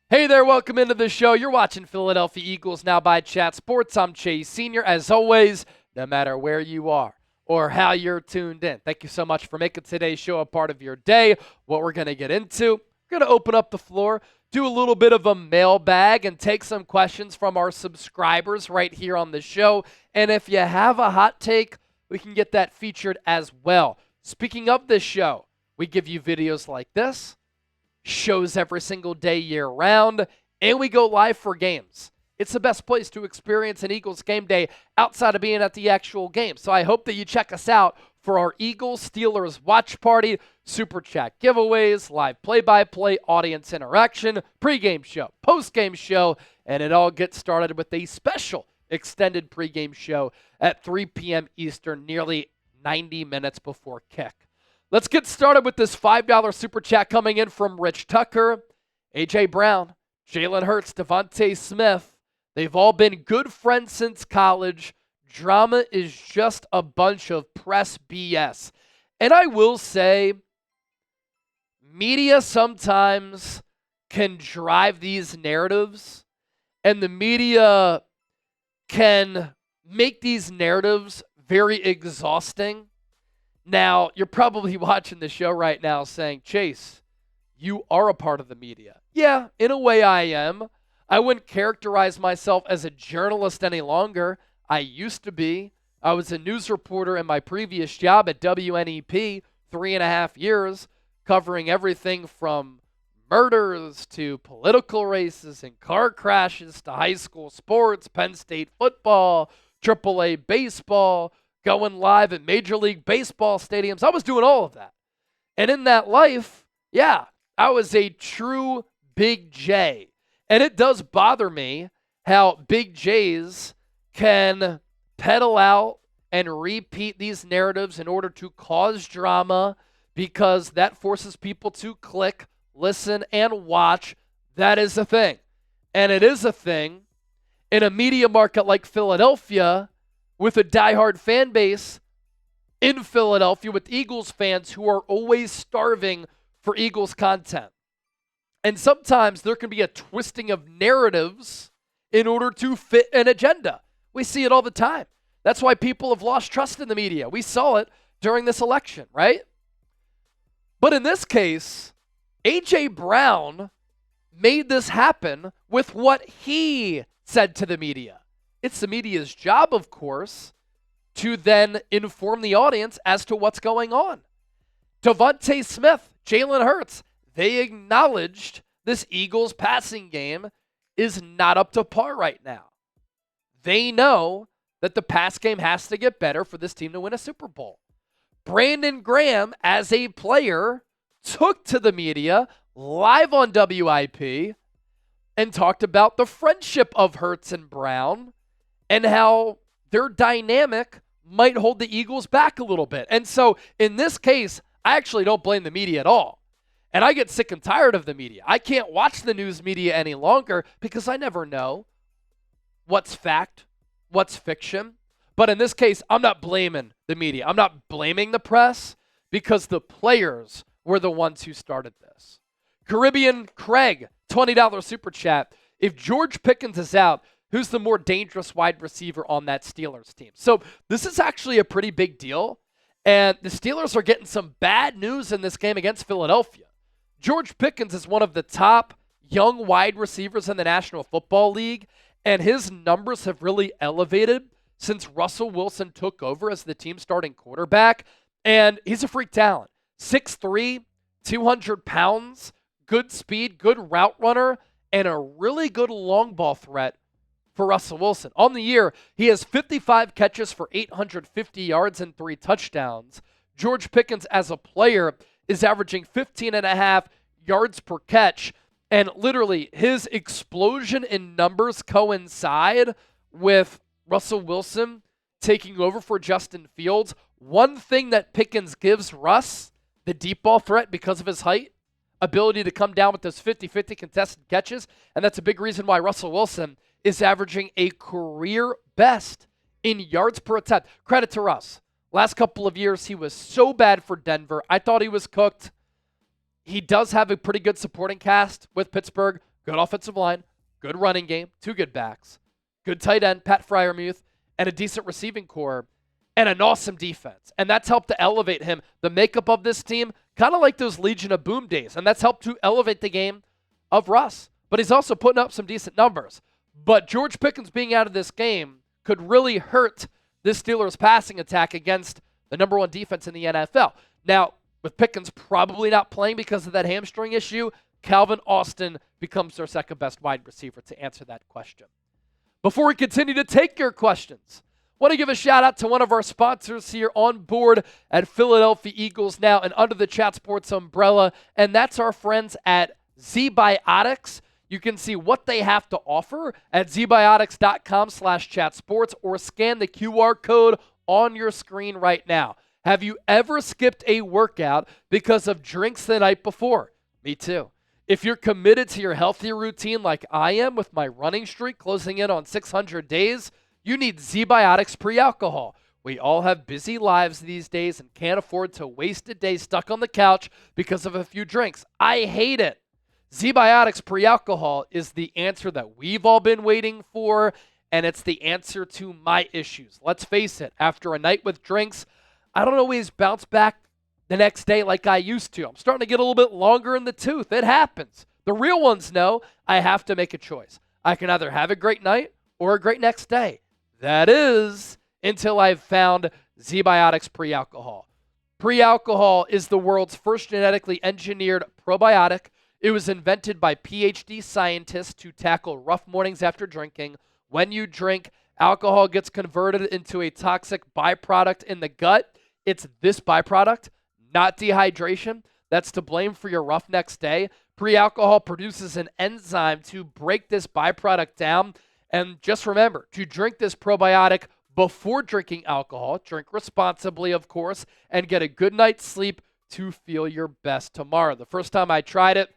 Hey there, welcome into the show. You're watching Philadelphia Eagles Now by Chat Sports. I'm Chase Sr. As always, no matter where you are or how you're tuned in, thank you so much for making today's show a part of your day. What we're going to get into, we're going to open up the floor, do a little bit of a mailbag, and take some questions from our subscribers right here on the show. And if you have a hot take, we can get that featured as well. Speaking of this show, we give you videos like this, shows every single day year-round, and we go live for games. It's the best place to experience an Eagles game day outside of being at the actual game. So I hope that you check us out for our Eagles-Steelers watch party, Super Chat giveaways, live play-by-play, audience interaction, pregame show, postgame show, and it all gets started with a special extended pregame show at 3 p.m. Eastern, nearly 90 minutes before kick. Let's get started with this $5 Super Chat coming in from Rich Tucker. A.J. Brown, Jalen Hurts, Devontae Smith, they've all been good friends since college. Drama is just a bunch of press BS. And I will say, media sometimes can drive these narratives, and the media can make these narratives very exhausting. Now, you're probably watching the show right now saying, Chase, you are a part of the media. Yeah, in a way I am. I wouldn't characterize myself as a journalist any longer. I used to be. I was a news reporter in my previous job at WNEP, 3.5 years, covering everything from murders to political races and car crashes to high school sports, Penn State football, AAA baseball, going live at Major League Baseball stadiums. I was doing all of that. And in that life, yeah, I was a true Big J. And it does bother me how Big J's can peddle out and repeat these narratives in order to cause drama, because that forces people to click, listen, and watch. That is a thing. And it is a thing in a media market like Philadelphia, with a diehard fan base in Philadelphia, with Eagles fans who are always starving for Eagles content. And sometimes there can be a twisting of narratives in order to fit an agenda. We see it all the time. That's why people have lost trust in the media. We saw it during this election, right? But in this case, A.J. Brown made this happen with what he said to the media. It's the media's job, of course, to then inform the audience as to what's going on. Devontae Smith, Jalen Hurts, they acknowledged this Eagles passing game is not up to par right now. They know that the pass game has to get better for this team to win a Super Bowl. Brandon Graham, as a player, took to the media live on WIP and talked about the friendship of Hurts and Brown and how their dynamic might hold the Eagles back a little bit. And so in this case, I actually don't blame the media at all. And I get sick and tired of the media. I can't watch the news media any longer because I never know what's fact, what's fiction. But in this case, I'm not blaming the media. I'm not blaming the press, because the players were the ones who started this. Caribbean Craig, $20 Super Chat. If George Pickens is out, who's the more dangerous wide receiver on that Steelers team? So this is actually a pretty big deal, and the Steelers are getting some bad news in this game against Philadelphia. George Pickens is one of the top young wide receivers in the National Football League, and his numbers have really elevated since Russell Wilson took over as the team's starting quarterback, and he's a freak talent. 6'3", 200 pounds, good speed, good route runner, and a really good long ball threat for Russell Wilson. On the year, he has 55 catches for 850 yards and 3 touchdowns. George Pickens, as a player, is averaging 15.5 yards per catch, and literally his explosion in numbers coincide with Russell Wilson taking over for Justin Fields. One thing that Pickens gives Russ, the deep ball threat, because of his height, ability to come down with those 50-50 contested catches, and that's a big reason why Russell Wilson is averaging a career best in yards per attempt. Credit to Russ. Last couple of years, he was so bad for Denver. I thought he was cooked. He does have a pretty good supporting cast with Pittsburgh. good offensive line, good running game, 2 good backs, good tight end, Pat Freiermuth, and a decent receiving core, and an awesome defense. And that's helped to elevate him. The makeup of this team, kind of like those Legion of Boom days, and that's helped to elevate the game of Russ. But he's also putting up some decent numbers. But George Pickens being out of this game could really hurt this Steelers passing attack against the number 1 defense in the NFL. Now, with Pickens probably not playing because of that hamstring issue, Calvin Austin becomes their second best wide receiver to answer that question. Before we continue to take your questions, I want to give a shout out to one of our sponsors here on board at Philadelphia Eagles Now and under the Chat Sports umbrella, and that's our friends at ZBiotics. You can see what they have to offer at zbiotics.com/chatsports or scan the QR code on your screen right now. Have you ever skipped a workout because of drinks the night before? Me too. If you're committed to your healthy routine like I am with my running streak closing in on 600 days, you need ZBiotics pre-alcohol. We all have busy lives these days and can't afford to waste a day stuck on the couch because of a few drinks. I hate it. ZBiotics pre-alcohol is the answer that we've all been waiting for, and it's the answer to my issues. Let's face it, after a night with drinks, I don't always bounce back the next day like I used to. I'm starting to get a little bit longer in the tooth. It happens. The real ones know I have to make a choice. I can either have a great night or a great next day. That is, until I've found ZBiotics pre-alcohol. Pre-alcohol is the world's first genetically engineered probiotic. It was invented by PhD scientists to tackle rough mornings after drinking. When you drink, alcohol gets converted into a toxic byproduct in the gut. It's this byproduct, not dehydration, that's to blame for your rough next day. Pre-alcohol produces an enzyme to break this byproduct down. And just remember to drink this probiotic before drinking alcohol. Drink responsibly, of course, and get a good night's sleep to feel your best tomorrow. The first time I tried it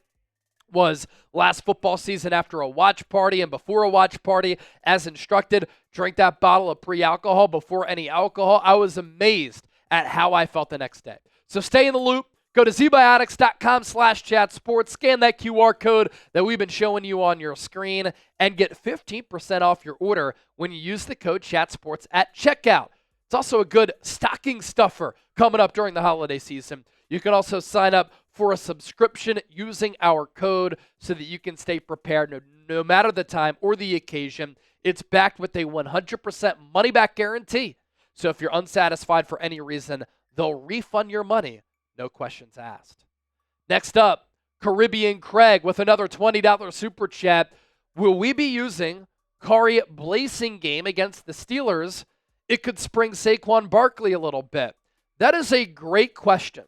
was last football season after a watch party, and before a watch party, as instructed, drink that bottle of pre-alcohol before any alcohol. I was amazed at how I felt the next day. So stay in the loop. Go to zbiotics.com/chatsports, scan that QR code that we've been showing you on your screen, and get 15% off your order when you use the code chatsports at checkout. It's also a good stocking stuffer coming up during the holiday season. You can also sign up for a subscription using our code so that you can stay prepared no matter the time or the occasion. It's backed with a 100% money-back guarantee. So if you're unsatisfied for any reason, they'll refund your money, no questions asked. Next up, Caribbean Craig with another $20 super chat. Will we be using Kari Blasingame against the Steelers? It could spring Saquon Barkley a little bit. That is a great question.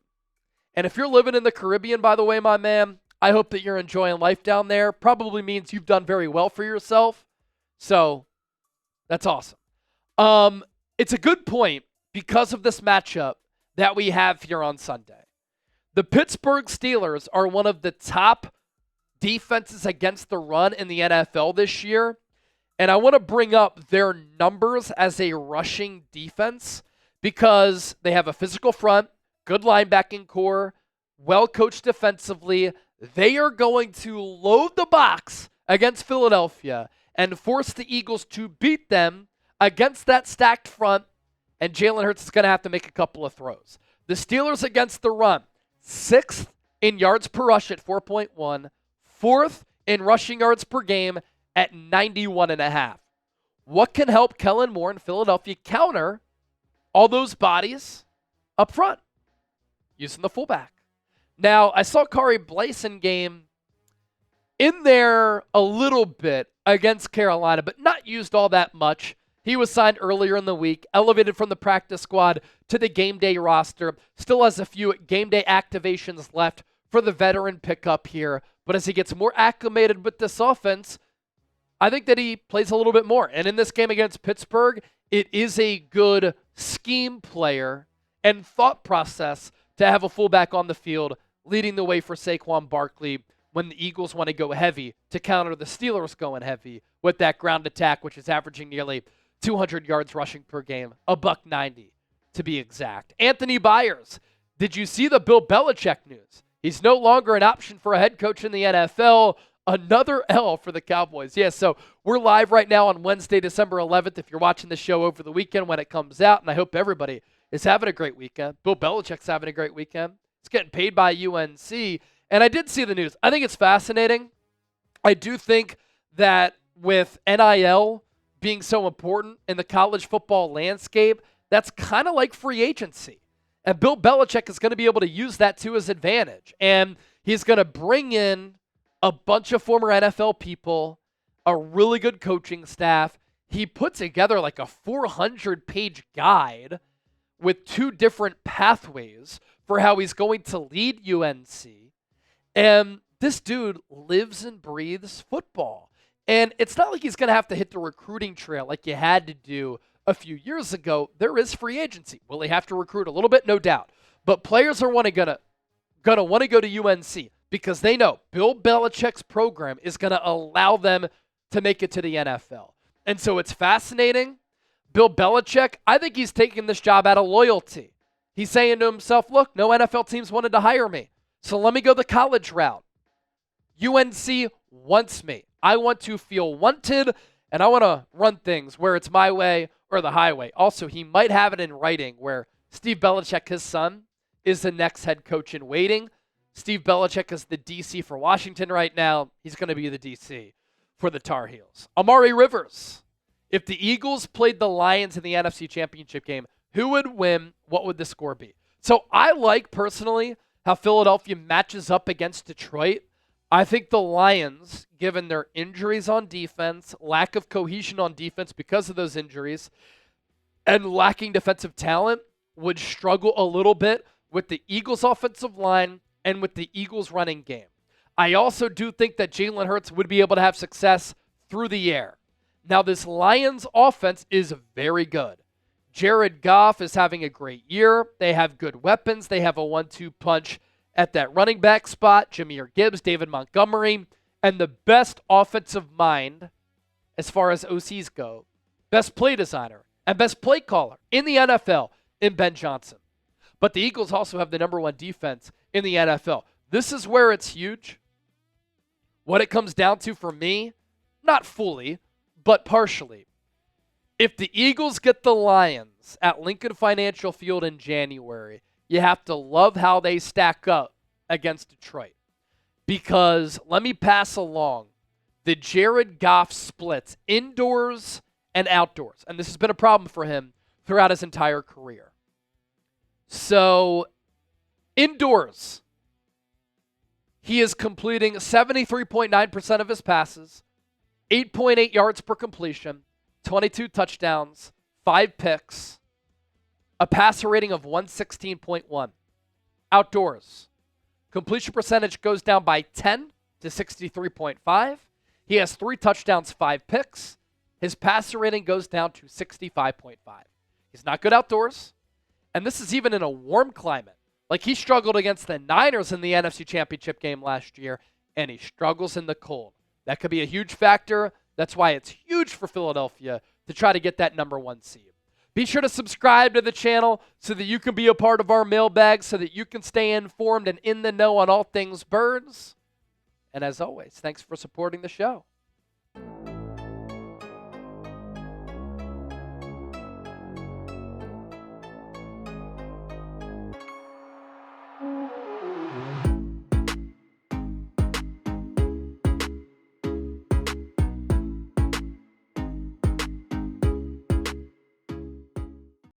And if you're living in the Caribbean, by the way, my man, I hope that you're enjoying life down there. Probably means you've done very well for yourself. So that's awesome. It's a good point because of this matchup that we have here on Sunday. The Pittsburgh Steelers are one of the top defenses against the run in the NFL this year. And I want to bring up their numbers as a rushing defense because they have a physical front, good linebacking core, well-coached defensively. They are going to load the box against Philadelphia and force the Eagles to beat them against that stacked front, and Jalen Hurts is going to have to make a couple of throws. The Steelers against the run, 6th in yards per rush at 4.1, 4th in rushing yards per game at 91.5. What can help Kellen Moore and Philadelphia counter all those bodies up front? Using the fullback. Now, I saw Kari Blasingame in there a little bit against Carolina, but not used all that much. He was signed earlier in the week, elevated from the practice squad to the game day roster. Still has a few game day activations left for the veteran pickup here. But as he gets more acclimated with this offense, I think that he plays a little bit more. And in this game against Pittsburgh, it is a good scheme player and thought process to have a fullback on the field leading the way for Saquon Barkley when the Eagles want to go heavy to counter the Steelers going heavy with that ground attack, which is averaging nearly 200 yards rushing per game, $190 to be exact. Anthony Byers, did you see the Bill Belichick news? He's no longer an option for a head coach in the NFL. Another L for the Cowboys. Yeah, so we're live right now on Wednesday, December 11th. If you're watching the show over the weekend when it comes out, and I hope everybody is having a great weekend. Bill Belichick's having a great weekend. He's getting paid by UNC. And I did see the news. I think it's fascinating. I do think that with NIL being so important in the college football landscape, that's kind of like free agency. And Bill Belichick is going to be able to use that to his advantage. And he's going to bring in a bunch of former NFL people, a really good coaching staff. He put together like a 400-page guide with 2 different pathways for how he's going to lead UNC. And this dude lives and breathes football. And it's not like he's going to have to hit the recruiting trail like you had to do a few years ago. There is free agency. Will he have to recruit a little bit? No doubt. But players are going to want to go to UNC because they know Bill Belichick's program is going to allow them to make it to the NFL. And so it's fascinating. Bill Belichick, I think he's taking this job out of loyalty. He's saying to himself, look, no NFL teams wanted to hire me, so let me go the college route. UNC wants me. I want to feel wanted, and I want to run things where it's my way or the highway. Also, he might have it in writing where Steve Belichick, his son, is the next head coach in waiting. Steve Belichick is the DC for Washington right now. He's going to be the DC for the Tar Heels. Amari Rivers. If the Eagles played the Lions in the NFC Championship game, who would win? What would the score be? So I like, personally, how Philadelphia matches up against Detroit. I think the Lions, given their injuries on defense, lack of cohesion on defense because of those injuries, and lacking defensive talent, would struggle a little bit with the Eagles' offensive line and with the Eagles' running game. I also do think that Jalen Hurts would be able to have success through the air. Now, this Lions offense is very good. Jared Goff is having a great year. They have good weapons. They have a 1-2 punch at that running back spot. Jahmyr Gibbs, David Montgomery, and the best offensive mind as far as OCs go, best play designer and best play caller in the NFL in Ben Johnson. But the Eagles also have the number 1 defense in the NFL. This is where it's huge. What it comes down to for me, not fully, but partially. If the Eagles get the Lions at Lincoln Financial Field in January, you have to love how they stack up against Detroit. Because let me pass along the Jared Goff splits indoors and outdoors. And this has been a problem for him throughout his entire career. So, indoors, he is completing 73.9% of his passes, 8.8 yards per completion, 22 touchdowns, 5 picks, a passer rating of 116.1. Outdoors, completion percentage goes down by 10 to 63.5. He has 3 touchdowns, 5 picks. His passer rating goes down to 65.5. He's not good outdoors. And this is even in a warm climate. Like, he struggled against the Niners in the NFC Championship game last year, and he struggles in the cold. That could be a huge factor. That's why it's huge for Philadelphia to try to get that number 1 seed. Be sure to subscribe to the channel so that you can be a part of our mailbag, so that you can stay informed and in the know on all things birds. And as always, thanks for supporting the show.